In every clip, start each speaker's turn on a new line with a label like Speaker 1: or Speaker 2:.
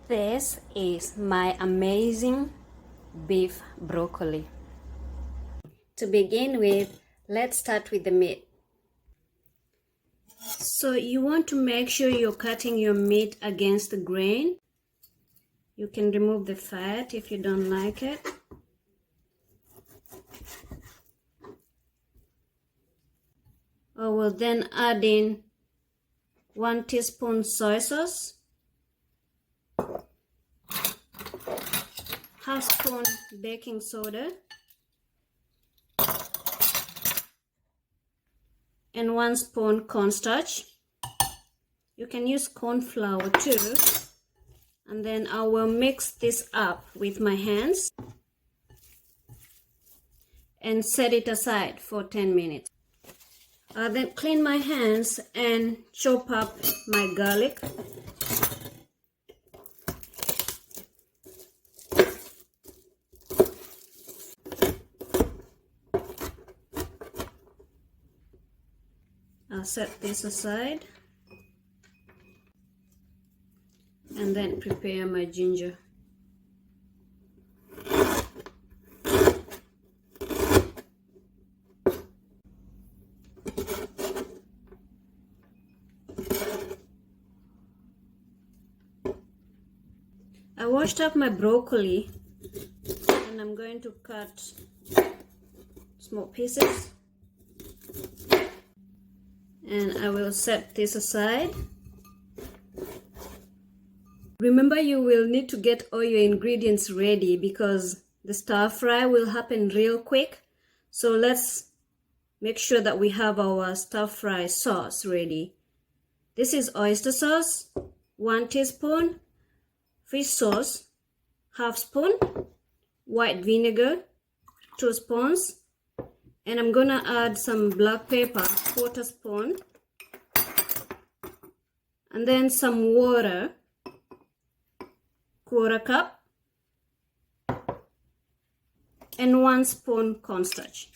Speaker 1: This is my amazing beef broccoli. To begin with, let's start with the meat. So you want to make sure you're cutting your meat against the grain. You can remove the fat if you don't like it. I will then add in 1 teaspoon soy sauce, half spoon baking soda, and 1 spoon cornstarch. You can use corn flour too. And then I will mix this up with my hands and set it aside for 10 minutes. I'll then clean my hands and chop up my garlic. I'll set this aside and then prepare my ginger. I washed up my broccoli and I'm going to cut small pieces. And I will set this aside. Remember, you will need to get all your ingredients ready because the stir fry will happen real quick. So let's make sure that we have our stir fry sauce ready. This is oyster sauce, 1 teaspoon, fish sauce, half spoon, white vinegar, 2 spoons, and I'm gonna add some black pepper, 1/4 spoon, and then some water, 1/4 cup, and 1 spoon cornstarch.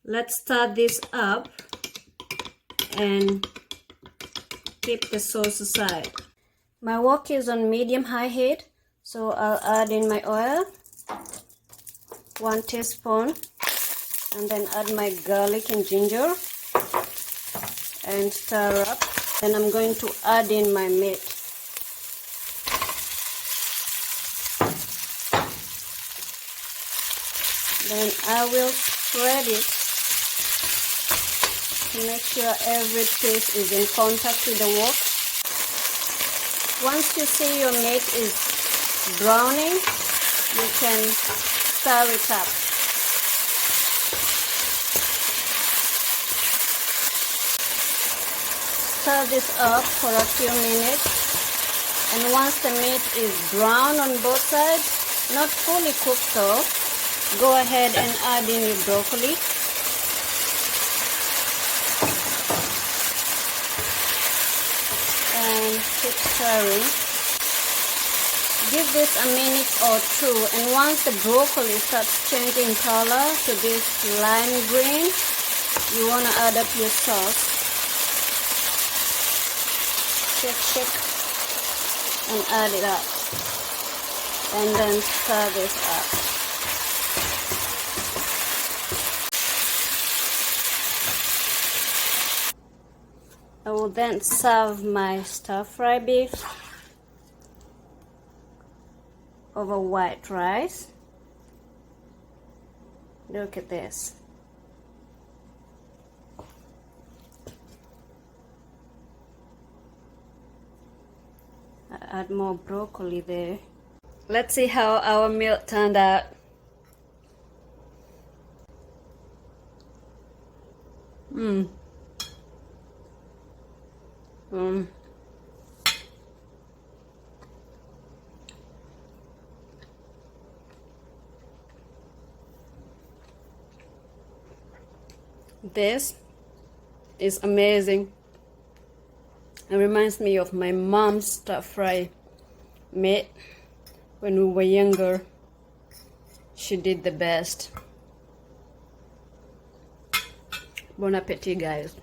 Speaker 1: Let's start this up and keep the sauce aside. My wok is on medium-high heat, so I'll add in my oil, 1 teaspoon, and then add my garlic and ginger and stir up. Then I'm going to add in my meat. Then I will spread it to make sure every piece is in contact with the wok. Once you see your meat is browning, you can stir it up. Stir this up for a few minutes, and once the meat is brown on both sides, not fully cooked though, go ahead and add in your broccoli. And keep stirring. Give this a minute or two, and once the broccoli starts changing color to this lime green, you want to add up your sauce. Shake and add it up, and then stir this up. I will then serve my stir-fry beef over white rice. Look at this. I add more broccoli there. Let's see how our meal turned out. This is amazing. It reminds me of my mom's stir-fry meat when we were younger. She did the best. Bon appetit, guys.